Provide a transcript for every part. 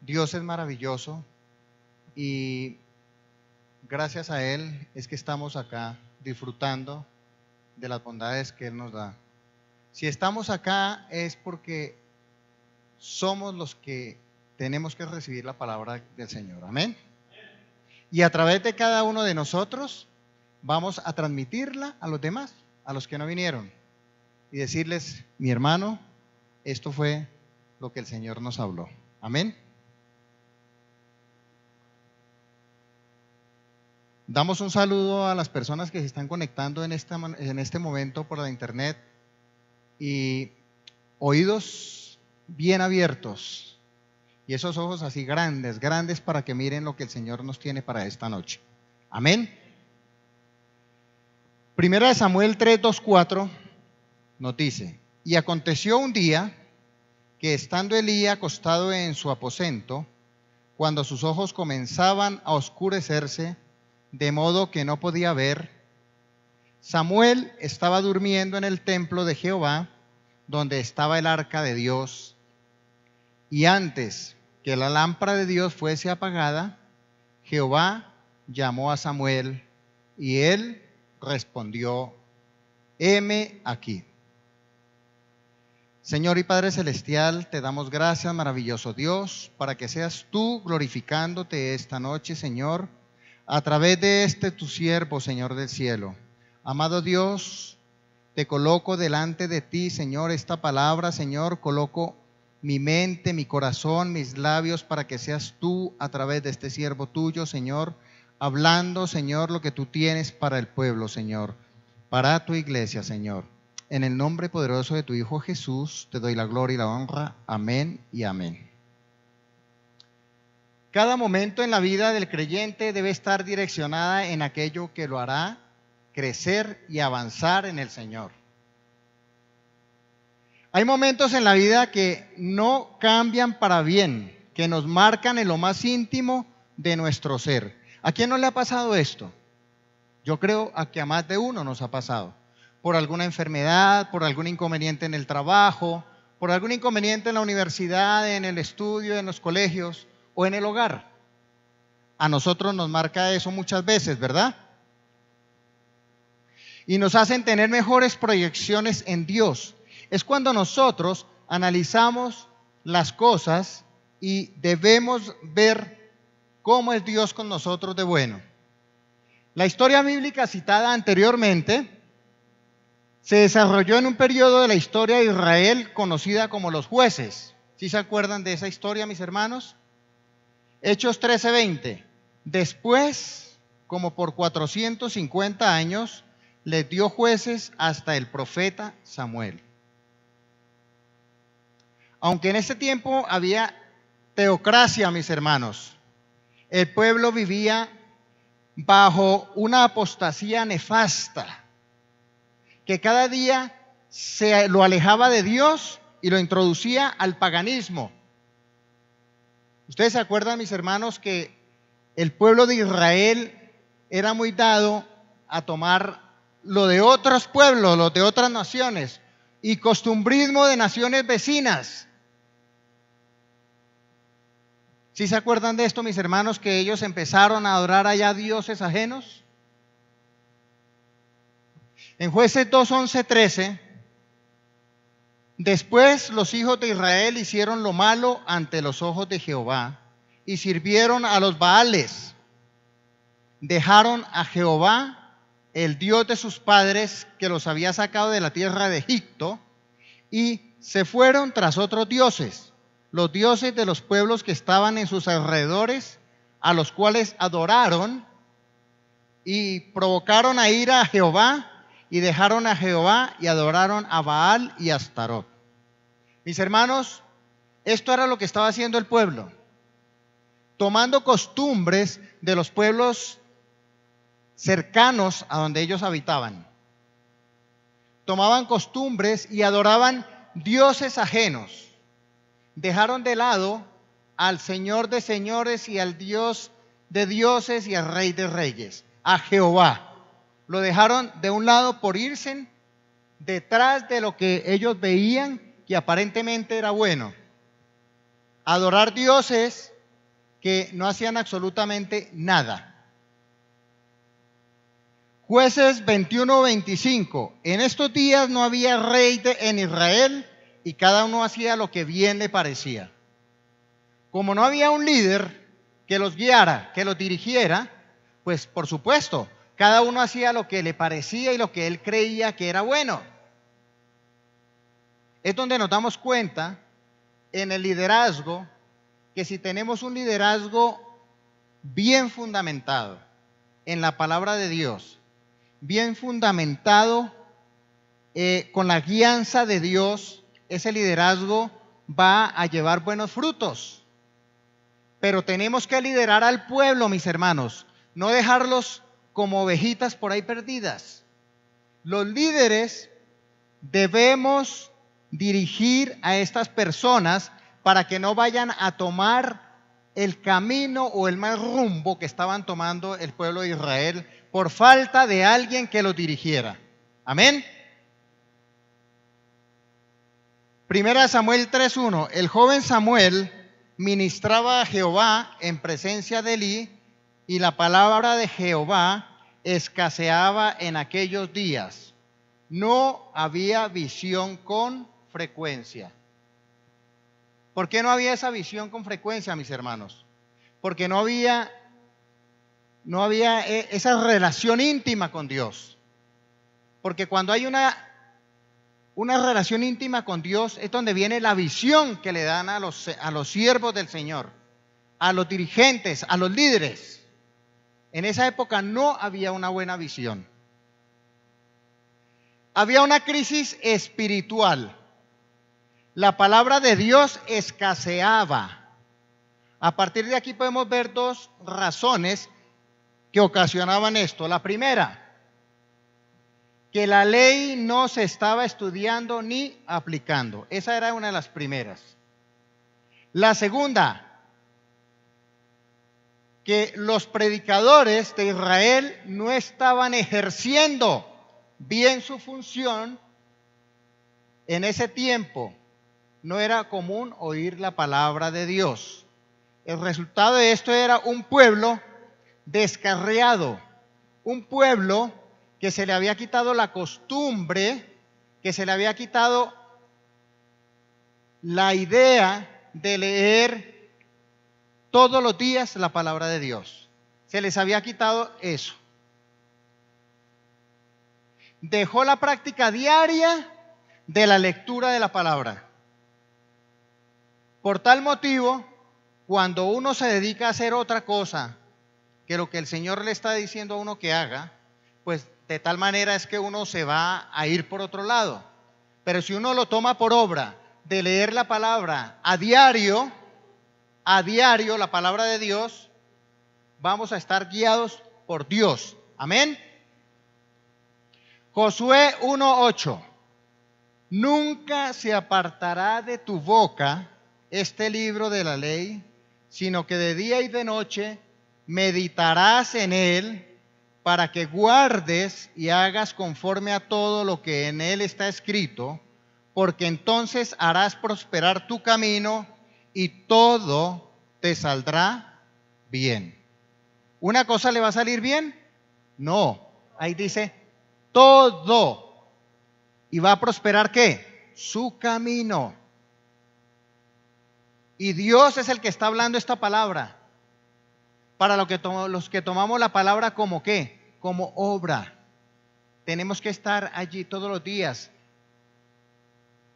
Dios es maravilloso y gracias a Él es que estamos acá disfrutando de las bondades que Él nos da. Si estamos acá es porque somos los que tenemos que recibir la palabra del Señor. Amén. Y a través de cada uno de nosotros vamos a transmitirla a los demás, a los que no vinieron, y decirles: mi hermano, esto fue lo que el Señor nos habló. Amén. Damos un saludo a las personas que se están conectando en este momento por la internet, y oídos bien abiertos y esos ojos así grandes, grandes, para que miren lo que el Señor nos tiene para esta noche. Amén. Primera de Samuel 3:2-4 nos dice: y aconteció un día que, estando Elí acostado en su aposento, cuando sus ojos comenzaban a oscurecerse, de modo que no podía ver, Samuel estaba durmiendo en el templo de Jehová, donde estaba el arca de Dios. Y antes que la lámpara de Dios fuese apagada, Jehová llamó a Samuel, y él respondió: heme aquí. Señor y Padre Celestial, te damos gracias, maravilloso Dios, para que seas tú glorificándote esta noche, Señor, a través de tu siervo, Señor del cielo. Amado Dios, te coloco delante de ti, Señor, esta palabra, Señor, coloco mi mente, mi corazón, mis labios, para que seas tú a través de este siervo tuyo, Señor, hablando, Señor, lo que tú tienes para el pueblo, Señor, para tu iglesia, Señor. En el nombre poderoso de tu Hijo Jesús, te doy la gloria y la honra. Amén y amén. Cada momento en la vida del creyente debe estar direccionada en aquello que lo hará crecer y avanzar en el Señor. Hay momentos en la vida que no cambian para bien, que nos marcan en lo más íntimo de nuestro ser. ¿A quién no le ha pasado esto? Yo creo que a más de uno nos ha pasado. Por alguna enfermedad, por algún inconveniente en el trabajo, por algún inconveniente en la universidad, en el estudio, en los colegios o en el hogar. A nosotros nos marca eso muchas veces, ¿verdad? Y nos hacen tener mejores proyecciones en Dios. Es cuando nosotros analizamos las cosas y debemos ver cómo es Dios con nosotros de bueno. La historia bíblica citada anteriormente se desarrolló en un periodo de la historia de Israel conocida como los jueces. ¿Sí se acuerdan de esa historia, mis hermanos? Hechos 13:20. Después, como por 450 años, les dio jueces hasta el profeta Samuel. Aunque en ese tiempo había teocracia, mis hermanos, el pueblo vivía bajo una apostasía nefasta, que cada día lo alejaba de Dios y lo introducía al paganismo. Ustedes se acuerdan, mis hermanos, que el pueblo de Israel era muy dado a tomar lo de otros pueblos, lo de otras naciones, y costumbrismo de naciones vecinas. ¿Sí se acuerdan de esto, mis hermanos, que ellos empezaron a adorar allá dioses ajenos? En Jueces 2:11-13, después los hijos de Israel hicieron lo malo ante los ojos de Jehová y sirvieron a los Baales. Dejaron a Jehová, el Dios de sus padres, que los había sacado de la tierra de Egipto, y se fueron tras otros dioses, los dioses de los pueblos que estaban en sus alrededores, a los cuales adoraron y provocaron a ira a Jehová, y dejaron a Jehová y adoraron a Baal y a Astarot. Mis hermanos, esto era lo que estaba haciendo el pueblo, tomando costumbres de los pueblos cercanos a donde ellos habitaban. Tomaban costumbres y adoraban dioses ajenos. Dejaron de lado al Señor de señores y al Dios de dioses y al Rey de reyes, a Jehová. Lo dejaron de un lado por irse detrás de lo que ellos veían que aparentemente era bueno. Adorar dioses que no hacían absolutamente nada. Jueces 21-25. En estos días no había rey en Israel y cada uno hacía lo que bien le parecía. Como no había un líder que los guiara, que los dirigiera, pues por supuesto, cada uno hacía lo que le parecía y lo que él creía que era bueno. Es donde nos damos cuenta en el liderazgo que si tenemos un liderazgo bien fundamentado en la palabra de Dios, bien fundamentado con la guianza de Dios, ese liderazgo va a llevar buenos frutos. Pero tenemos que liderar al pueblo, mis hermanos, no dejarlos como ovejitas por ahí perdidas. Los líderes debemos dirigir a estas personas para que no vayan a tomar el camino o el mal rumbo que estaban tomando el pueblo de Israel por falta de alguien que los dirigiera. Amén. Primera Samuel 3:1. El joven Samuel ministraba a Jehová en presencia de Elí, y la palabra de Jehová escaseaba en aquellos días. No había visión con frecuencia. ¿Por qué no había esa visión con frecuencia, mis hermanos? Porque no había esa relación íntima con Dios. Porque cuando hay una relación íntima con Dios es donde viene la visión que le dan a los siervos del Señor, a los dirigentes, a los líderes. En esa época no había una buena visión. Había una crisis espiritual. La palabra de Dios escaseaba. A partir de aquí podemos ver dos razones que ocasionaban esto. La primera, que la ley no se estaba estudiando ni aplicando. Esa era una de las primeras. La segunda, que los predicadores de Israel no estaban ejerciendo bien su función. En ese tiempo no era común oír la palabra de Dios. El resultado de esto era un pueblo descarriado, un pueblo que se le había quitado la costumbre, que se le había quitado la idea de leer todos los días la palabra de Dios. Se les había quitado eso. Dejó la práctica diaria de la lectura de la palabra. Por tal motivo, cuando uno se dedica a hacer otra cosa que lo que el Señor le está diciendo a uno que haga, pues de tal manera es que uno se va a ir por otro lado. Pero si uno lo toma por obra de leer la palabra a diario la palabra de Dios, vamos a estar guiados por Dios. Amén. Josué 1:8. Nunca se apartará de tu boca este libro de la ley, sino que de día y de noche meditarás en él, para que guardes y hagas conforme a todo lo que en él está escrito, porque entonces harás prosperar tu camino y todo te saldrá bien. ¿Una cosa le va a salir bien? No, ahí dice todo. ¿Y va a prosperar qué? Su camino. Y Dios es el que está hablando esta palabra. Para los que tomamos la palabra como qué, como obra. Tenemos que estar allí todos los días,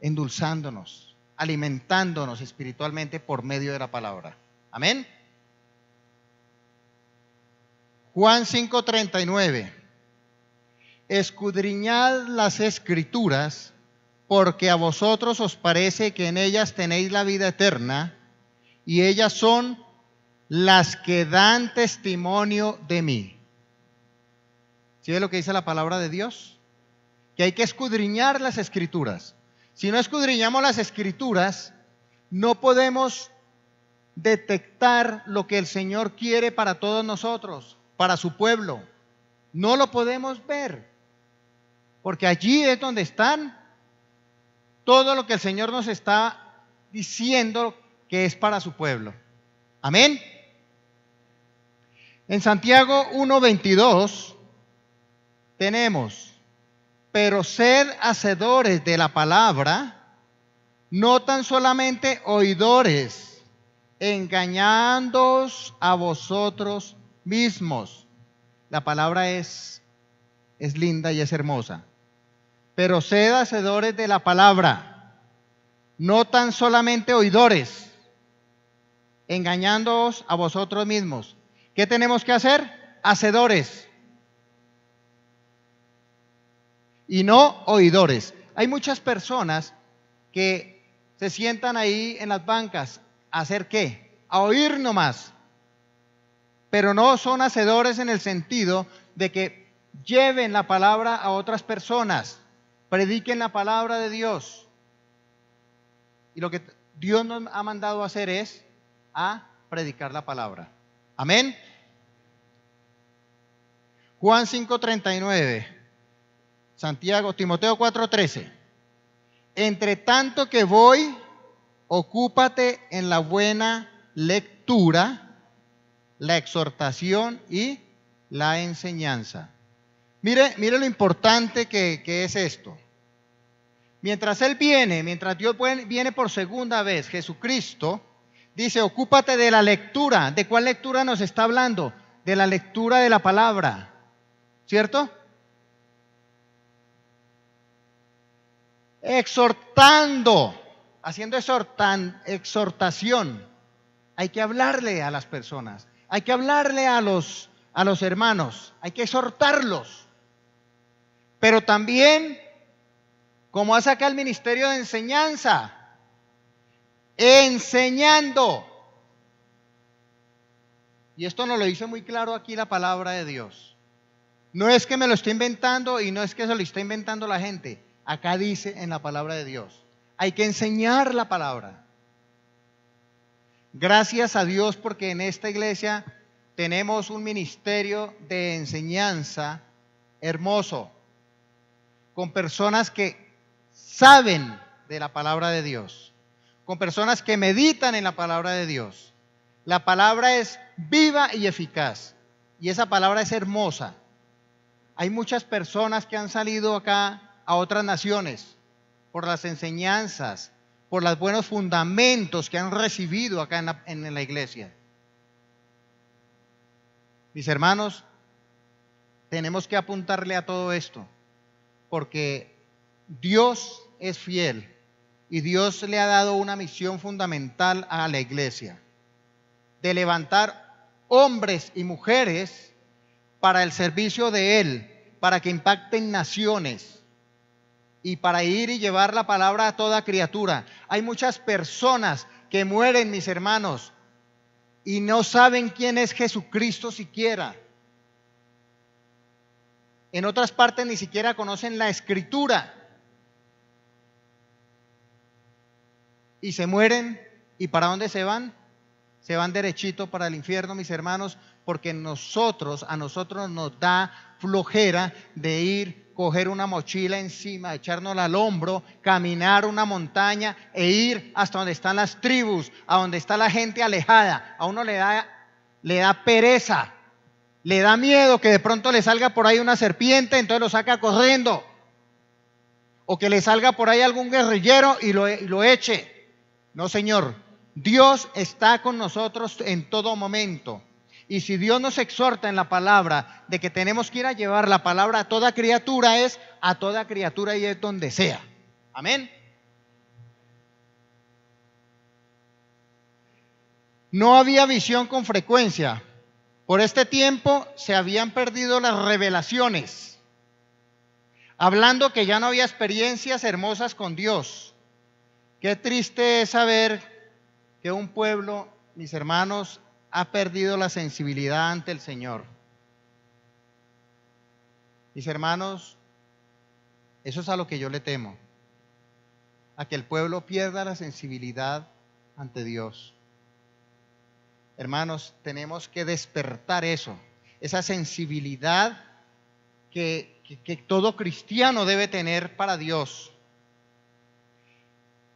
endulzándonos, alimentándonos espiritualmente por medio de la palabra. Amén. Juan 5:39. Escudriñad las Escrituras, porque a vosotros os parece que en ellas tenéis la vida eterna, y ellas son las que dan testimonio de mí. ¿Sí ve lo que dice la palabra de Dios? Que hay que escudriñar las Escrituras. Si no escudriñamos las Escrituras, no podemos detectar lo que el Señor quiere para todos nosotros, para su pueblo. No lo podemos ver, porque allí es donde están todo lo que el Señor nos está diciendo que es para su pueblo. Amén. En Santiago 1:22 tenemos, pero sed hacedores de la palabra, no tan solamente oidores, engañándoos a vosotros mismos. La palabra es linda y es hermosa. Pero sed hacedores de la palabra, no tan solamente oidores, engañándoos a vosotros mismos. ¿Qué tenemos que hacer? Hacedores y no oidores. Hay muchas personas que se sientan ahí en las bancas a hacer ¿qué? A oír nomás, pero no son hacedores en el sentido de que lleven la palabra a otras personas, prediquen la palabra de Dios. Y lo que Dios nos ha mandado a hacer es a predicar la palabra. Amén. Juan 5:39, Santiago, Timoteo 4:13. Entre tanto que voy, ocúpate en la buena lectura, la exhortación y la enseñanza. Mire lo importante que es esto. Mientras Él viene, mientras Dios viene por segunda vez, Jesucristo dice, ocúpate de la lectura. ¿De cuál lectura nos está hablando? De la lectura de la palabra, ¿cierto? Exhortando, haciendo exhortación. Hay que hablarle a las personas, hay que hablarle a los hermanos, hay que exhortarlos. Pero también, como hace acá el ministerio de enseñanza, enseñando. Y esto nos lo dice muy claro aquí la palabra de Dios. No es que me lo esté inventando y no es que se lo esté inventando la gente. Acá dice en la palabra de Dios. Hay que enseñar la palabra. Gracias a Dios porque en esta iglesia tenemos un ministerio de enseñanza hermoso, con personas que saben de la palabra de Dios, con personas que meditan en la palabra de Dios. La palabra es viva y eficaz y esa palabra es hermosa. Hay muchas personas que han salido acá a otras naciones por las enseñanzas, por los buenos fundamentos que han recibido acá en la iglesia. Mis hermanos, tenemos que apuntarle a todo esto, porque Dios es fiel y Dios le ha dado una misión fundamental a la iglesia, de levantar hombres y mujeres para el servicio de Él, para que impacten naciones y para ir y llevar la palabra a toda criatura. Hay muchas personas que mueren, mis hermanos, y no saben quién es Jesucristo siquiera. En otras partes ni siquiera conocen la Escritura. Y se mueren, ¿y para dónde se van? Se van derechito para el infierno, mis hermanos, porque a nosotros nos da flojera de ir, coger una mochila encima, echárnosla al hombro, caminar una montaña e ir hasta donde están las tribus, a donde está la gente alejada. A uno le da pereza, le da miedo que de pronto le salga por ahí una serpiente, entonces lo saca corriendo. O que le salga por ahí algún guerrillero y lo eche. No, Señor, Dios está con nosotros en todo momento. Y si Dios nos exhorta en la palabra de que tenemos que ir a llevar la palabra a toda criatura, es a toda criatura y es donde sea. Amén. No había visión con frecuencia. Por este tiempo se habían perdido las revelaciones, hablando que ya no había experiencias hermosas con Dios. Qué triste es saber que un pueblo, mis hermanos, ha perdido la sensibilidad ante el Señor. Mis hermanos, eso es a lo que yo le temo, a que el pueblo pierda la sensibilidad ante Dios. Hermanos, tenemos que despertar eso, esa sensibilidad que todo cristiano debe tener para Dios.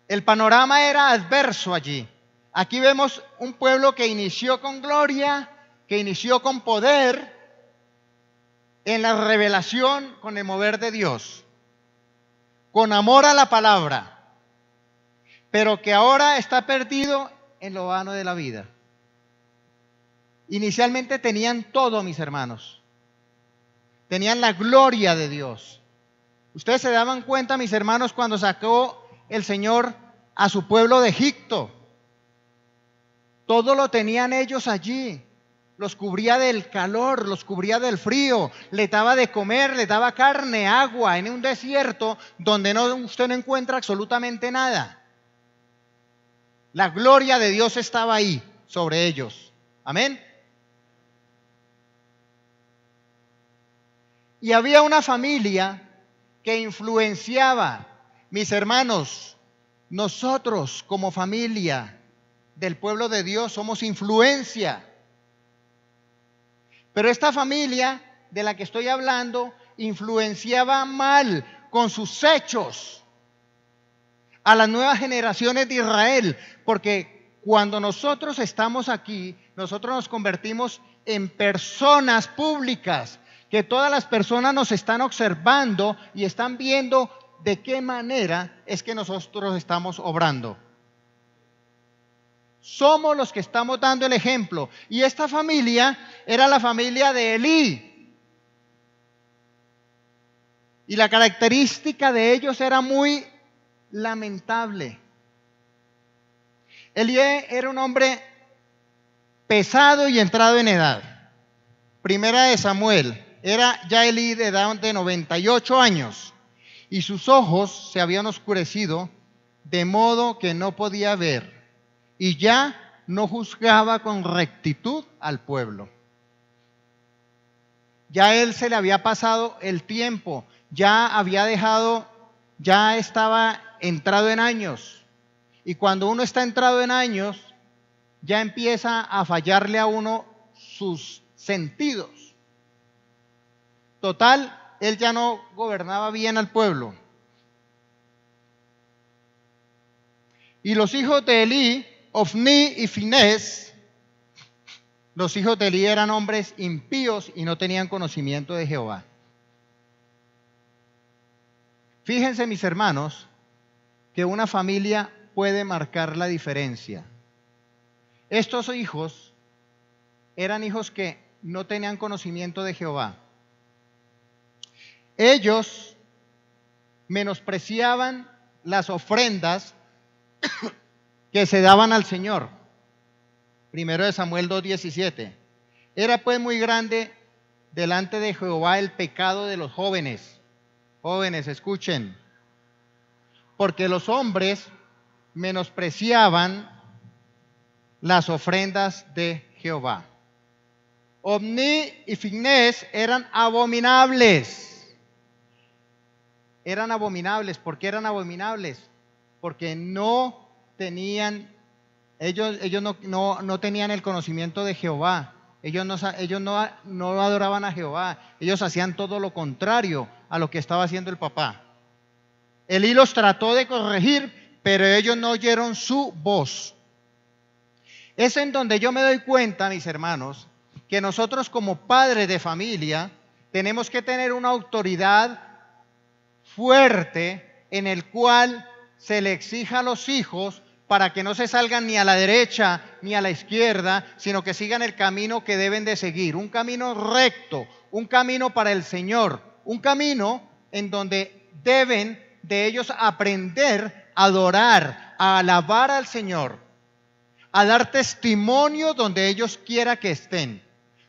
El panorama era adverso allí. Aquí vemos un pueblo que inició con gloria, que inició con poder en la revelación con el mover de Dios, con amor a la palabra, pero que ahora está perdido en lo vano de la vida. Inicialmente tenían todo, mis hermanos. Tenían la gloria de Dios. Ustedes se daban cuenta, mis hermanos, cuando sacó el Señor a su pueblo de Egipto. Todo lo tenían ellos allí. Los cubría del calor, los cubría del frío, les daba de comer, les daba carne, agua, en un desierto donde usted no encuentra absolutamente nada. La gloria de Dios estaba ahí sobre ellos. Amén. Y había una familia que influenciaba. Mis hermanos, nosotros como familia del pueblo de Dios somos influencia. Pero esta familia de la que estoy hablando influenciaba mal con sus hechos a las nuevas generaciones de Israel, porque cuando nosotros estamos aquí, nosotros nos convertimos en personas públicas, que todas las personas nos están observando y están viendo de qué manera es que nosotros estamos obrando. Somos los que estamos dando el ejemplo. Y esta familia era la familia de Elí. Y la característica de ellos era muy lamentable. Elí era un hombre pesado y entrado en edad. Primera de Samuel. Era ya Elí de edad de 98 años. Y sus ojos se habían oscurecido de modo que no podía ver. Y ya no juzgaba con rectitud al pueblo. Ya él se le había pasado el tiempo, ya había dejado, ya estaba entrado en años. Y cuando uno está entrado en años, ya empieza a fallarle a uno sus sentidos. Total, él ya no gobernaba bien al pueblo. Y los hijos de Elí, Ofni y Finés, los hijos de Elí eran hombres impíos y no tenían conocimiento de Jehová. Fíjense, mis hermanos, que una familia puede marcar la diferencia. Estos hijos eran hijos que no tenían conocimiento de Jehová. Ellos menospreciaban las ofrendas que se daban al Señor. Primero de Samuel 2:17. Era pues muy grande delante de Jehová el pecado de los jóvenes. Jóvenes, escuchen. Porque los hombres menospreciaban las ofrendas de Jehová. Ofni y Finés eran abominables. Eran abominables. ¿Por qué eran abominables? Porque no tenían, ellos no tenían el conocimiento de Jehová. Ellos no adoraban a Jehová. Ellos hacían todo lo contrario a lo que estaba haciendo el papá. Elí los trató de corregir, pero ellos no oyeron su voz. Es en donde yo me doy cuenta, mis hermanos, que nosotros como padres de familia tenemos que tener una autoridad fuerte en el cual se le exija a los hijos para que no se salgan ni a la derecha ni a la izquierda, sino que sigan el camino que deben de seguir, un camino recto, un camino para el Señor, un camino en donde deben de ellos aprender a adorar, a alabar al Señor, a dar testimonio donde ellos quiera que estén,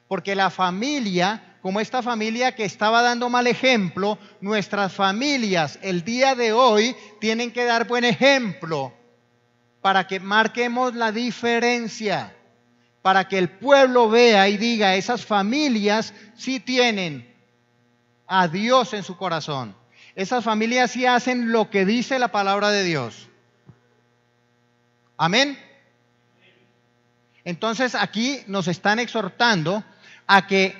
porque la familia, como esta familia que estaba dando mal ejemplo, nuestras familias el día de hoy tienen que dar buen ejemplo para que marquemos la diferencia, para que el pueblo vea y diga, esas familias sí tienen a Dios en su corazón. Esas familias sí hacen lo que dice la palabra de Dios. Amén. Entonces aquí nos están exhortando a que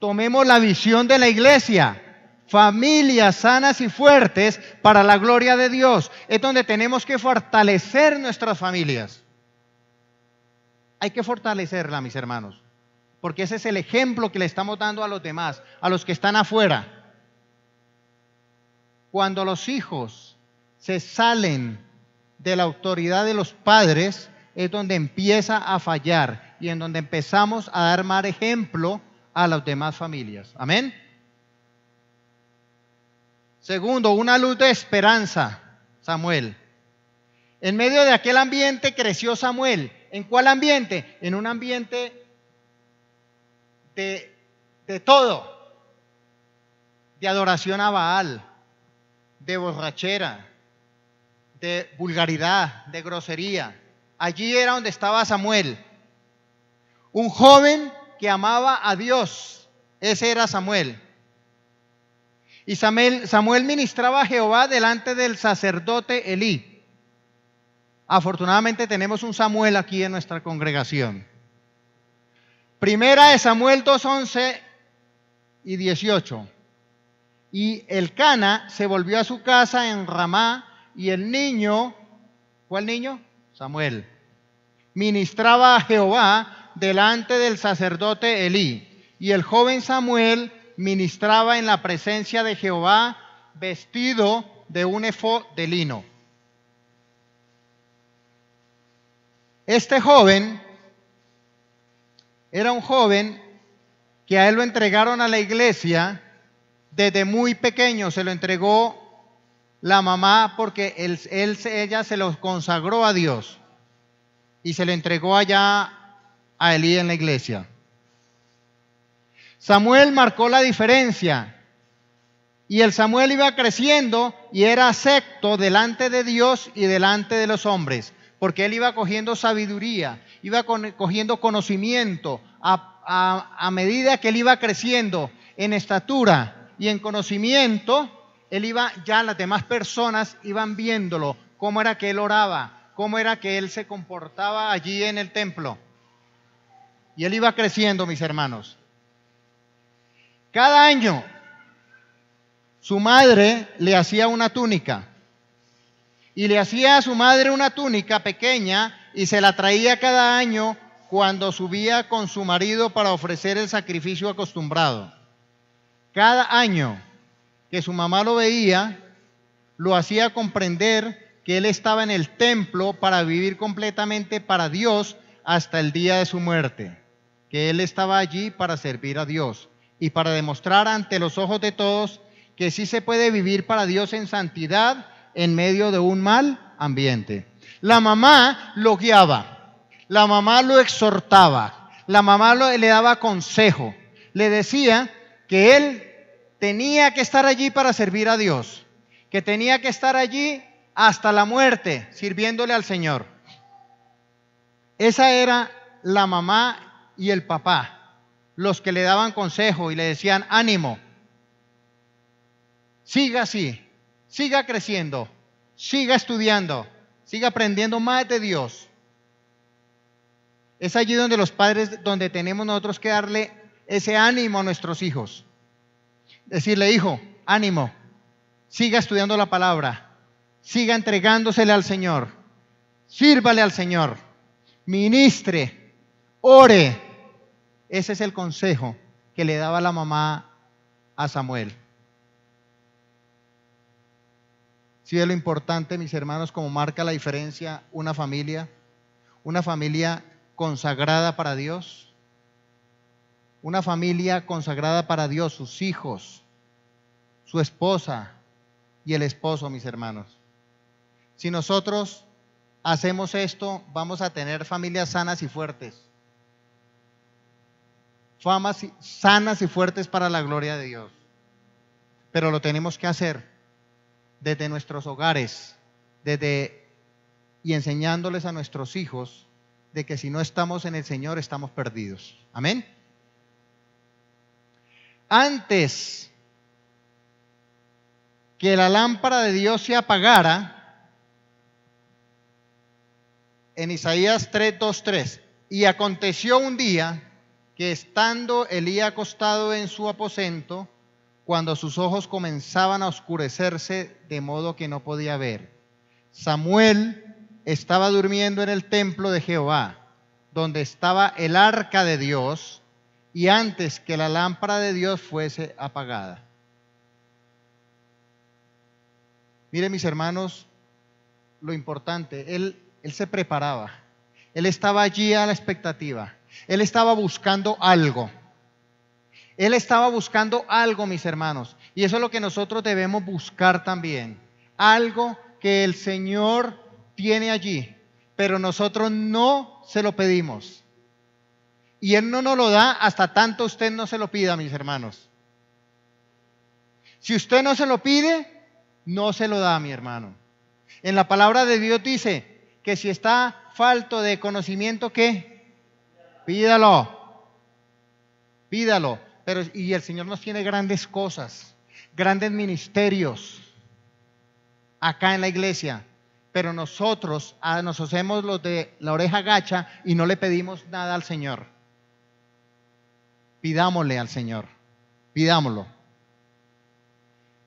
tomemos la visión de la iglesia, familias sanas y fuertes para la gloria de Dios. Es donde tenemos que fortalecer nuestras familias. Hay que fortalecerla, mis hermanos. porque ese es el ejemplo que le estamos dando a los demás, a los que están afuera. Cuando los hijos se salen de la autoridad de los padres, es donde empieza a fallar y en donde empezamos a dar mal ejemplo a las demás familias. Amén. Segundo, una luz de esperanza, Samuel. En medio de aquel ambiente creció Samuel. ¿En cuál ambiente? En un ambiente de todo, de adoración a Baal, de borrachera, de vulgaridad, de grosería. Allí era donde estaba Samuel, un joven que amaba a Dios. Ese era Samuel. Y Samuel ministraba a Jehová delante del sacerdote Elí. Afortunadamente tenemos un Samuel aquí en nuestra congregación. Primera de Samuel 2:11 y 18. Y Elcana se volvió a su casa en Ramá, y el niño, ¿cuál niño? Samuel, ministraba a Jehová delante del sacerdote Elí. Y el joven Samuel ministraba en la presencia de Jehová vestido de un efod de lino. Este joven era un joven que a él lo entregaron a la iglesia desde muy pequeño. Se lo entregó la mamá porque ella se lo consagró a Dios y se lo entregó allá a Elí en la iglesia. Samuel marcó la diferencia y el Samuel iba creciendo y era acepto delante de Dios y delante de los hombres, porque él iba cogiendo sabiduría, iba cogiendo conocimiento a medida que él iba creciendo en estatura y en conocimiento. Ya las demás personas iban viéndolo, cómo era que él oraba, cómo era que él se comportaba allí en el templo. Y él iba creciendo, mis hermanos. Cada año su madre le hacía una túnica. Y le hacía a su madre una túnica pequeña y se la traía cada año cuando subía con su marido para ofrecer el sacrificio acostumbrado. Cada año que su mamá lo veía, lo hacía comprender que él estaba en el templo para vivir completamente para Dios hasta el día de su muerte, que él estaba allí para servir a Dios y para demostrar ante los ojos de todos que sí se puede vivir para Dios en santidad en medio de un mal ambiente. La mamá lo guiaba, la mamá lo exhortaba, la mamá le daba consejo, le decía que él tenía que estar allí para servir a Dios, que tenía que estar allí hasta la muerte sirviéndole al Señor. Esa era la mamá y el papá, los que le daban consejo y le decían: ánimo, siga así, siga creciendo, siga estudiando, siga aprendiendo más de Dios. Es allí donde los padres, donde tenemos nosotros que darle ese ánimo a nuestros hijos. Decirle: hijo, ánimo, siga estudiando la palabra, siga entregándosele al Señor, sírvale al Señor, ministre, ore. Ese es el consejo que le daba la mamá a Samuel. ¿Sí ve lo importante, mis hermanos, cómo marca la diferencia una familia consagrada para Dios? Una familia consagrada para Dios, sus hijos, su esposa y el esposo, mis hermanos. Si nosotros hacemos esto, vamos a tener familias sanas y fuertes. Sanas y fuertes para la gloria de Dios. Pero lo tenemos que hacer desde nuestros hogares, y enseñándoles a nuestros hijos de que si no estamos en el Señor estamos perdidos. Amén. Antes que la lámpara de Dios se apagara, en Isaías 3:2-3, y aconteció un día que estando Elí acostado en su aposento, cuando sus ojos comenzaban a oscurecerse de modo que no podía ver, Samuel estaba durmiendo en el templo de Jehová, donde estaba el arca de Dios, y antes que la lámpara de Dios fuese apagada. Miren, mis hermanos, lo importante, él se preparaba, él estaba allí a la expectativa, él estaba buscando algo. Él estaba buscando algo, mis hermanos, y eso es lo que nosotros debemos buscar también. Algo que el Señor tiene allí, pero nosotros no se lo pedimos. Y Él no nos lo da hasta tanto usted no se lo pida, mis hermanos. Si usted no se lo pide, no se lo da, mi hermano. En la palabra de Dios dice que si está falto de conocimiento, ¿qué? Pídalo. Pídalo. Y el Señor nos tiene grandes cosas, grandes ministerios acá en la iglesia. Pero nosotros nos hacemos los de la oreja gacha y no le pedimos nada al Señor. Pidámosle al Señor, pidámoslo.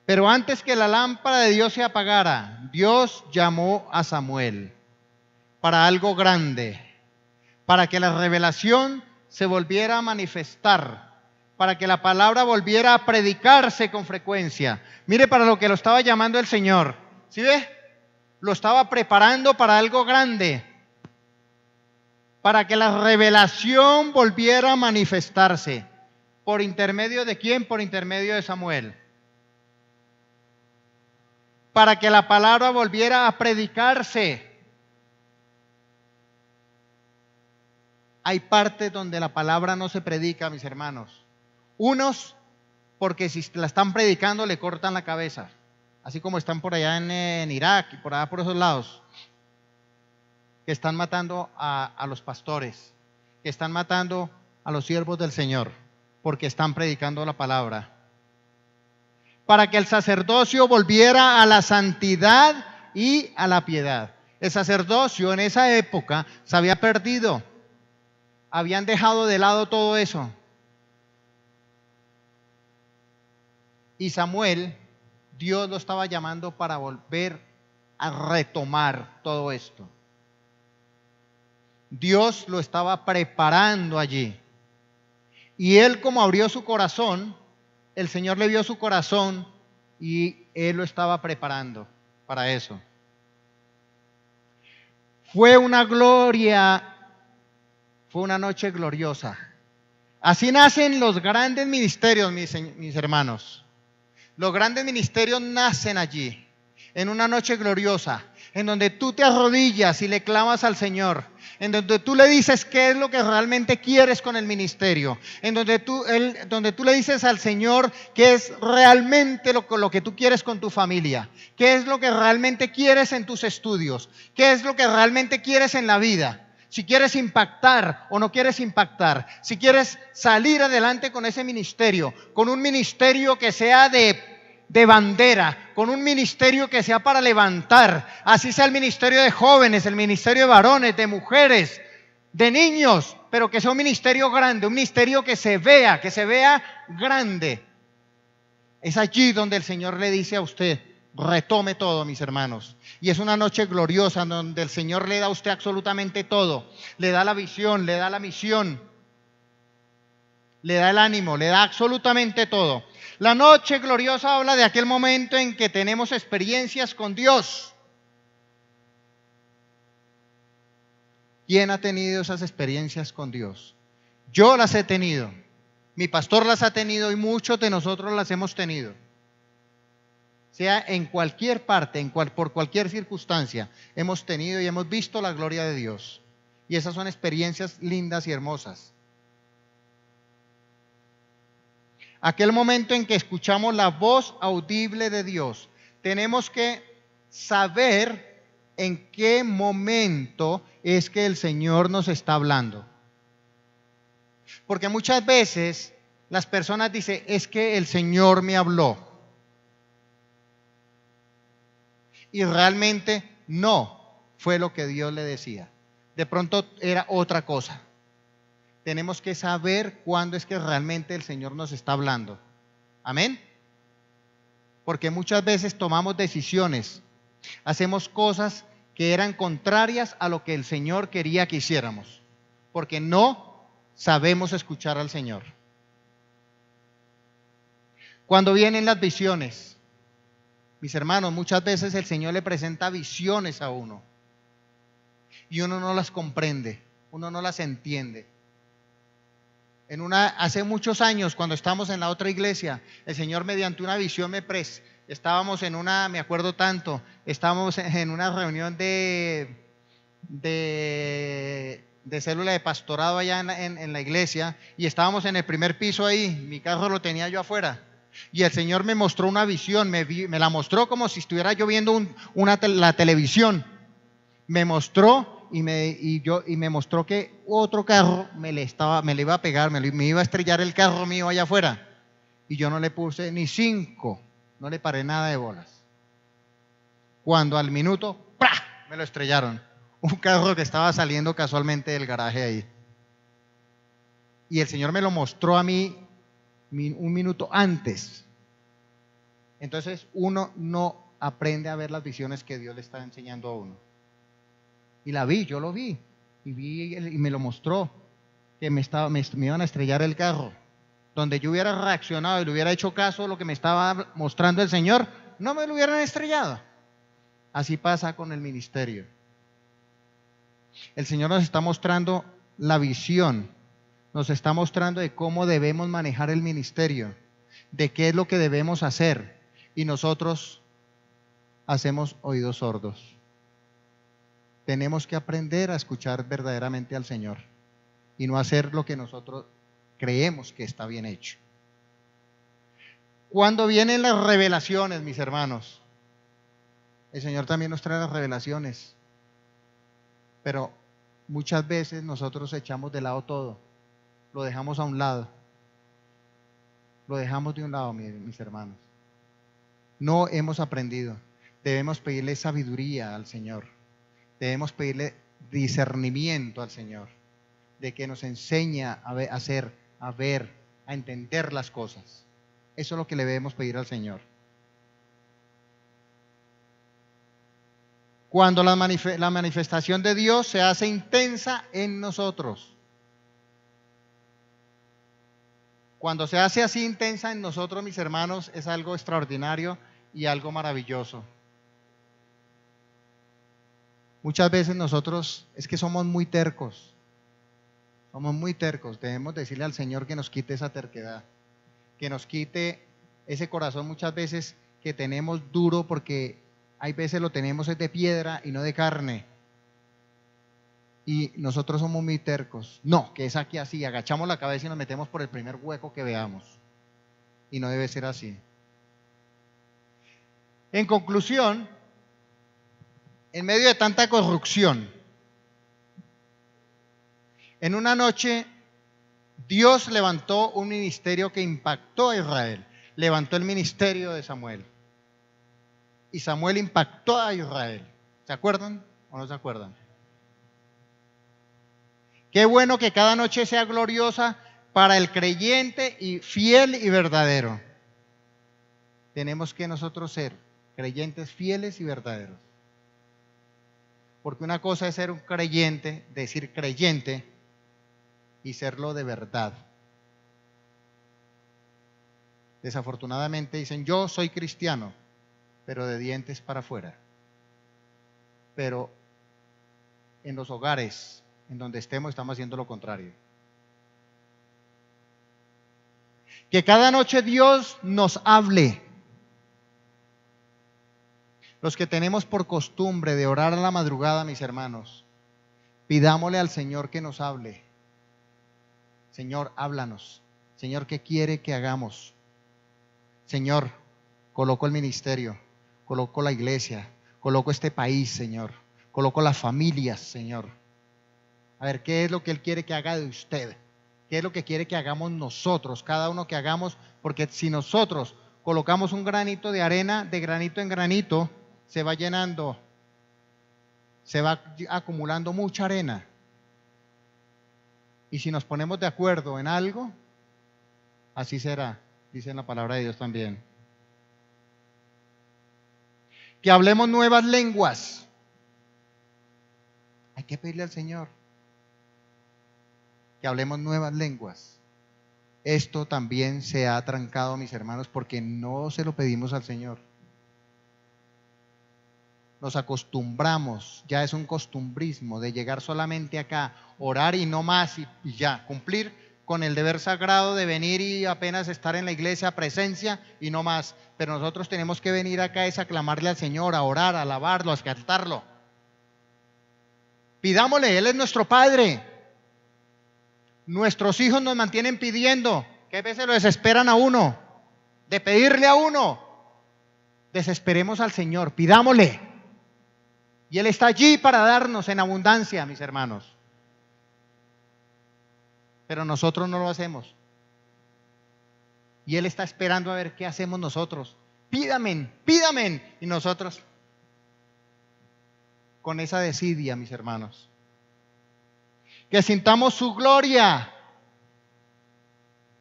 Pero antes que la lámpara de Dios se apagara, Dios llamó a Samuel para algo grande, para que la revelación se volviera a manifestar, para que la palabra volviera a predicarse con frecuencia. Mire para lo que lo estaba llamando el Señor. ¿Sí ve? Lo estaba preparando para algo grande, para que la revelación volviera a manifestarse. ¿Por intermedio de quién? Por intermedio de Samuel. Para que la palabra volviera a predicarse. Hay partes donde la palabra no se predica, mis hermanos. Unos, porque si la están predicando le cortan la cabeza. Así como están por allá en Irak y por allá por esos lados. Que están matando a los pastores. Que están matando a los siervos del Señor. Porque están predicando la palabra. Para que el sacerdocio volviera a la santidad y a la piedad. El sacerdocio en esa época se había perdido. Habían dejado de lado todo eso. Y Samuel, Dios lo estaba llamando para volver a retomar todo esto. Dios lo estaba preparando allí. Y él, como abrió su corazón, el Señor le vio su corazón y él lo estaba preparando para eso. Fue una gloria, fue una noche gloriosa. Así nacen los grandes ministerios, mis hermanos. Los grandes ministerios nacen allí, en una noche gloriosa, en donde tú te arrodillas y le clamas al Señor, en donde tú le dices qué es lo que realmente quieres con el ministerio, en donde tú le dices al Señor qué es realmente lo que tú quieres con tu familia, qué es lo que realmente quieres en tus estudios, qué es lo que realmente quieres en la vida. Si quieres impactar o no quieres impactar, si quieres salir adelante con ese ministerio, con un ministerio que sea de bandera, con un ministerio que sea para levantar, así sea el ministerio de jóvenes, el ministerio de varones, de mujeres, de niños, pero que sea un ministerio grande, un ministerio que se vea grande. Es allí donde el Señor le dice a usted, retome todo, mis hermanos. Y es una noche gloriosa donde el Señor le da a usted absolutamente todo. Le da la visión, le da la misión, le da el ánimo, le da absolutamente todo. La noche gloriosa habla de aquel momento en que tenemos experiencias con Dios. ¿Quién ha tenido esas experiencias con Dios? Yo las he tenido. Mi pastor las ha tenido y muchos de nosotros las hemos tenido. Sea en cualquier parte, por cualquier circunstancia, hemos tenido y hemos visto la gloria de Dios. Y esas son experiencias lindas y hermosas. Aquel momento en que escuchamos la voz audible de Dios, tenemos que saber en qué momento es que el Señor nos está hablando. Porque muchas veces las personas dicen, es que el Señor me habló. Y realmente no fue lo que Dios le decía. De pronto era otra cosa. Tenemos que saber cuándo es que realmente el Señor nos está hablando. Amén. Porque muchas veces tomamos decisiones, hacemos cosas que eran contrarias a lo que el Señor quería que hiciéramos. Porque no sabemos escuchar al Señor. Cuando vienen las visiones, mis hermanos, muchas veces el Señor le presenta visiones a uno y uno no las comprende, uno no las entiende. Hace muchos años, cuando estábamos en la otra iglesia, el Señor mediante una visión estábamos me acuerdo tanto, estábamos en una reunión de célula de pastorado allá en la iglesia, y estábamos en el primer piso ahí, mi carro lo tenía yo afuera, y el Señor me mostró una visión, me la mostró como si estuviera yo viendo la televisión, me mostró y me mostró que otro carro me le iba a pegar, me iba a estrellar el carro mío allá afuera, y yo no le puse ni 5, no le paré nada de bolas. Cuando al minuto, ¡pra!, me lo estrellaron. Un carro que estaba saliendo casualmente del garaje ahí. Y el Señor me lo mostró a mí un minuto antes. Entonces uno no aprende a ver las visiones que Dios le está enseñando a uno. Y yo lo vi. Y me lo mostró, que me iban a estrellar el carro. Donde yo hubiera reaccionado y le hubiera hecho caso a lo que me estaba mostrando el Señor, no me lo hubieran estrellado. Así pasa con el ministerio. El Señor nos está mostrando la visión, nos está mostrando de cómo debemos manejar el ministerio, de qué es lo que debemos hacer, y nosotros hacemos oídos sordos. Tenemos que aprender a escuchar verdaderamente al Señor y no hacer lo que nosotros creemos que está bien hecho. Cuando vienen las revelaciones, mis hermanos, el Señor también nos trae las revelaciones, pero muchas veces nosotros echamos de lado todo, lo dejamos a un lado, lo dejamos de un lado, mis hermanos. No hemos aprendido. Debemos pedirle sabiduría al Señor, debemos pedirle discernimiento al Señor, de que nos enseñe a hacer, a ver, a entender las cosas. Eso es lo que le debemos pedir al Señor. Cuando la manifestación de Dios se hace intensa en nosotros. Cuando se hace así intensa en nosotros, mis hermanos, es algo extraordinario y algo maravilloso. Muchas veces nosotros es que somos muy tercos. Somos muy tercos. Debemos decirle al Señor que nos quite esa terquedad, que nos quite ese corazón muchas veces que tenemos duro, porque hay veces lo tenemos es de piedra y no de carne. Y nosotros somos muy tercos. No, que es aquí así, agachamos la cabeza y nos metemos por el primer hueco que veamos. Y no debe ser así. En conclusión, en medio de tanta corrupción, en una noche Dios levantó un ministerio que impactó a Israel. Levantó el ministerio de Samuel. Y Samuel impactó a Israel. ¿Se acuerdan o no se acuerdan? Qué bueno que cada noche sea gloriosa para el creyente y fiel y verdadero. Tenemos que nosotros ser creyentes fieles y verdaderos. Porque una cosa es ser un creyente, decir creyente, y serlo de verdad. Desafortunadamente dicen, yo soy cristiano, pero de dientes para afuera. Pero en los hogares, en donde estemos haciendo lo contrario. Que cada noche Dios nos hable. Los que tenemos por costumbre de orar a la madrugada, mis hermanos, pidámosle al Señor que nos hable. Señor, háblanos. Señor, ¿qué quiere que hagamos? Señor, coloco el ministerio, coloco la iglesia, coloco este país, Señor. Coloco las familias, Señor. A ver, ¿qué es lo que Él quiere que haga de usted? ¿Qué es lo que quiere que hagamos nosotros? Cada uno que hagamos, porque si nosotros colocamos un granito de arena, de granito en granito, se va llenando, se va acumulando mucha arena. Y si nos ponemos de acuerdo en algo, así será, dice en la palabra de Dios también. Que hablemos nuevas lenguas. Hay que pedirle al Señor que hablemos nuevas lenguas. esto también se ha trancado, mis hermanos, porque no se lo pedimos al Señor. Nos acostumbramos, ya es un costumbrismo de llegar solamente acá, orar y no más y ya, cumplir con el deber sagrado de venir y apenas estar en la iglesia, presencia y no más. Pero nosotros tenemos que venir acá es a clamarle al Señor, a orar, a alabarlo, a exaltarlo. Pidámosle, Él es nuestro Padre. Nuestros hijos nos mantienen pidiendo, que a veces lo desesperan a uno, de pedirle a uno. Desesperemos al Señor, pidámosle. Y Él está allí para darnos en abundancia, mis hermanos. Pero nosotros no lo hacemos. Y Él está esperando a ver qué hacemos nosotros. Pídame, pídame. Y nosotros, con esa desidia, mis hermanos. Que sintamos su gloria.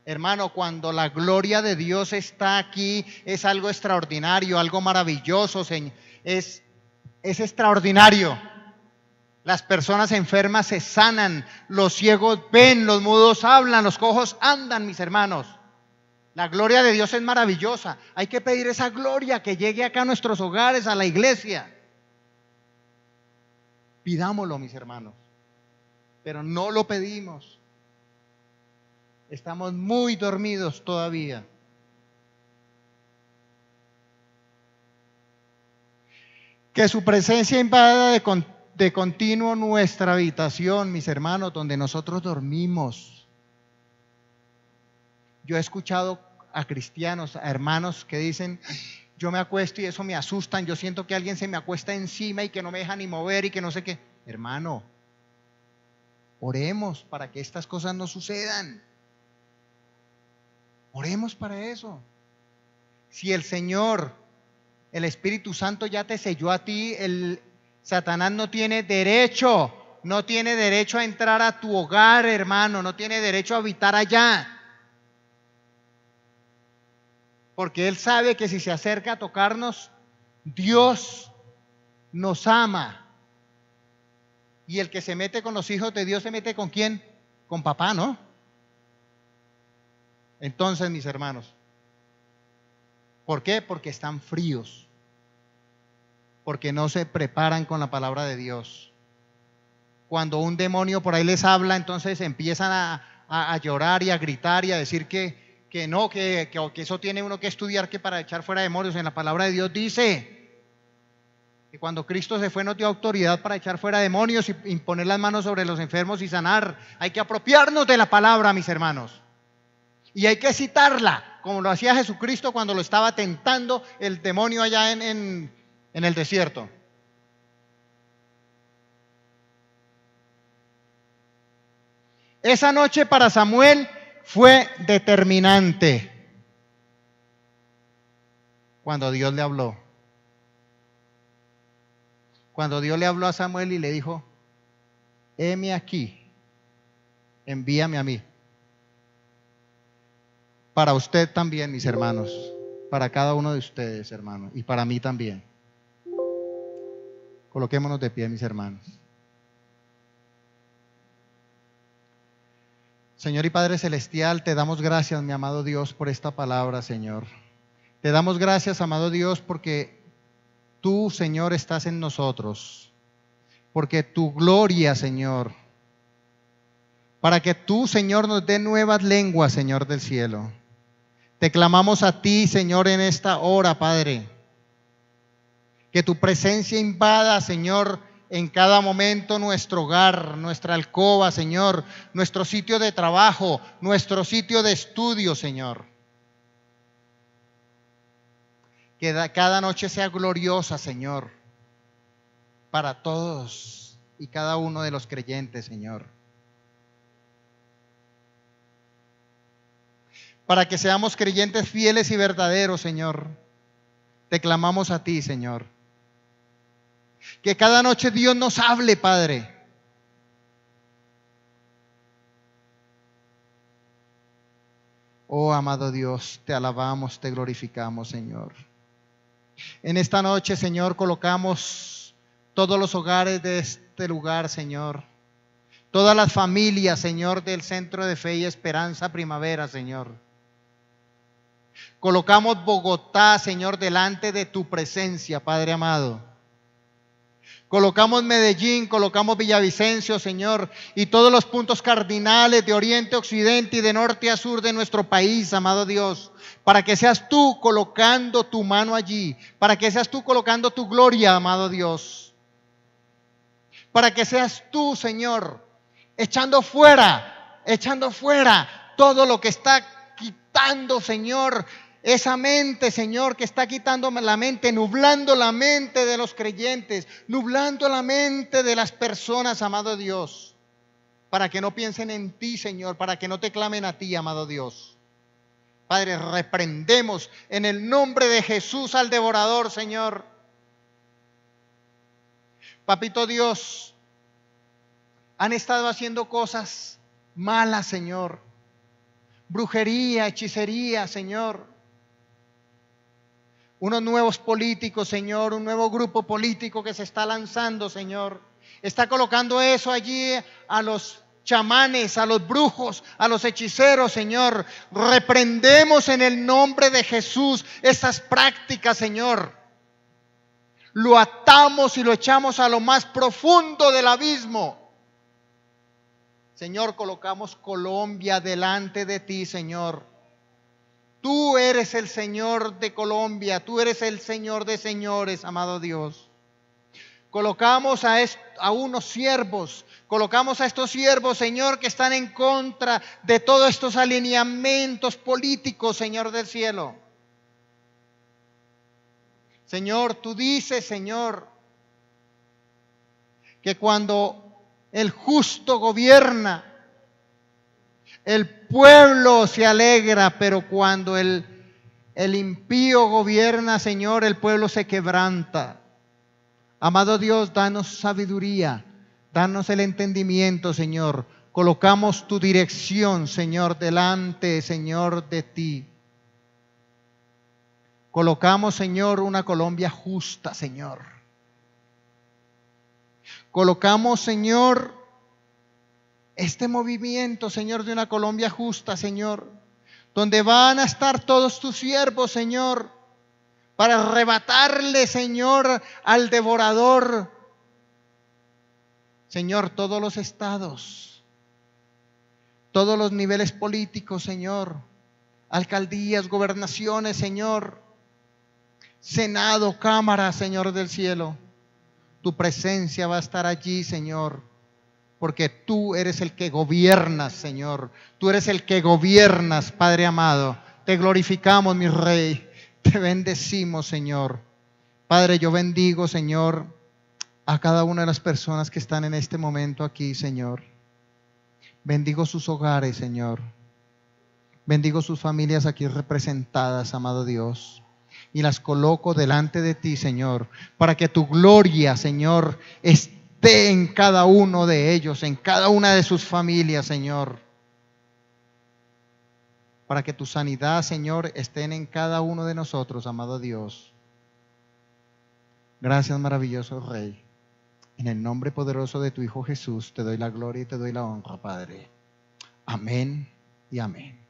Hermano, cuando la gloria de Dios está aquí, es algo extraordinario, algo maravilloso, es extraordinario. Las personas enfermas se sanan, los ciegos ven, los mudos hablan, los cojos andan, mis hermanos. La gloria de Dios es maravillosa. Hay que pedir esa gloria que llegue acá a nuestros hogares, a la iglesia. Pidámoslo, mis hermanos. Pero no lo pedimos. Estamos muy dormidos todavía. Que su presencia invada de continuo nuestra habitación, mis hermanos, donde nosotros dormimos. Yo he escuchado a cristianos, a hermanos que dicen, yo me acuesto y eso me asustan, yo siento que alguien se me acuesta encima y que no me deja ni mover y que no sé qué. Hermano, oremos para que estas cosas no sucedan. Oremos para eso. Si el Señor, el Espíritu Santo ya te selló a ti, el Satanás no tiene derecho a entrar a tu hogar, hermano, no tiene derecho a habitar allá. Porque Él sabe que si se acerca a tocarnos, Dios nos ama. Y el que se mete con los hijos de Dios se mete ¿con quién? Con papá, ¿no? Entonces, mis hermanos, ¿por qué? Porque están fríos. Porque no se preparan con la palabra de Dios. Cuando un demonio por ahí les habla, entonces empiezan a llorar y a gritar y a decir que eso tiene uno que estudiar, que para echar fuera demonios. En la palabra de Dios dice que cuando Cristo se fue nos dio autoridad para echar fuera demonios y imponer las manos sobre los enfermos y sanar. Hay que apropiarnos de la palabra, mis hermanos. Y hay que citarla, como lo hacía Jesucristo cuando lo estaba tentando el demonio allá en el desierto. Esa noche para Samuel fue determinante cuando Dios le habló. Cuando Dios le habló a Samuel y le dijo, heme aquí, envíame a mí. Para usted también, mis hermanos, para cada uno de ustedes, hermanos, y para mí también. Coloquémonos de pie, mis hermanos. Señor y Padre Celestial, te damos gracias, mi amado Dios, por esta palabra, Señor. Te damos gracias, amado Dios, porque tú, Señor, estás en nosotros. Porque tu gloria, Señor, para que tú, Señor, nos dé nuevas lenguas, Señor del cielo. Te clamamos a ti, Señor, en esta hora, Padre. Que tu presencia invada, Señor, en cada momento nuestro hogar, nuestra alcoba, Señor, nuestro sitio de trabajo, nuestro sitio de estudio, Señor. Que cada noche sea gloriosa, Señor, para todos y cada uno de los creyentes, Señor. Para que seamos creyentes fieles y verdaderos, Señor. Te clamamos a ti, Señor. Que cada noche Dios nos hable, Padre. Oh, amado Dios, te alabamos, te glorificamos, Señor. En esta noche, Señor, colocamos todos los hogares de este lugar, Señor. Todas las familias, Señor, del Centro de Fe y Esperanza Primavera, Señor. Colocamos Bogotá, Señor, delante de tu presencia, Padre amado. Colocamos Medellín, colocamos Villavicencio, Señor, y todos los puntos cardinales de oriente a occidente y de norte a sur de nuestro país, amado Dios, para que seas tú colocando tu mano allí, para que seas tú colocando tu gloria, amado Dios, para que seas tú, Señor, echando fuera todo lo que está quitando, Señor, esa mente, Señor, que está quitando la mente, nublando la mente de los creyentes, nublando la mente de las personas, amado Dios, para que no piensen en ti, Señor, para que no te clamen a ti, amado Dios. Padre, reprendemos en el nombre de Jesús al devorador, Señor. Papito Dios, han estado haciendo cosas malas, Señor. Brujería, hechicería, Señor. Unos nuevos políticos, Señor, un nuevo grupo político que se está lanzando, Señor. Está colocando eso allí a los chamanes, a los brujos, a los hechiceros, Señor. Reprendemos en el nombre de Jesús estas prácticas, Señor. Lo atamos y lo echamos a lo más profundo del abismo. Señor, colocamos Colombia delante de ti, Señor. Tú eres el Señor de Colombia, tú eres el Señor de señores, amado Dios. Colocamos a unos siervos, colocamos a estos siervos, Señor, que están en contra de todos estos alineamientos políticos, Señor del cielo. Señor, tú dices, Señor, que cuando el justo gobierna, el pueblo se alegra, pero cuando el impío gobierna, Señor, el pueblo se quebranta. Amado Dios, danos sabiduría, danos el entendimiento, Señor. Colocamos tu dirección, Señor, delante, Señor, de ti. Colocamos, Señor, una Colombia justa, Señor. Colocamos, Señor, este movimiento, Señor, de una Colombia justa, Señor, donde van a estar todos tus siervos, Señor, para arrebatarle, Señor, al devorador. Señor, todos los estados, todos los niveles políticos, Señor, alcaldías, gobernaciones, Señor, Senado, Cámara, Señor del cielo, tu presencia va a estar allí, Señor, porque tú eres el que gobiernas, Señor. Tú eres el que gobiernas, Padre amado. Te glorificamos, mi Rey. Te bendecimos, Señor. Padre, yo bendigo, Señor, a cada una de las personas que están en este momento aquí, Señor. Bendigo sus hogares, Señor. Bendigo sus familias aquí representadas, amado Dios. Y las coloco delante de ti, Señor, para que tu gloria, Señor, esté en cada uno de ellos, en cada una de sus familias, Señor. Para que tu sanidad, Señor, esté en cada uno de nosotros, amado Dios. Gracias, maravilloso Rey. En el nombre poderoso de tu Hijo Jesús, te doy la gloria y te doy la honra, Padre. Amén y amén.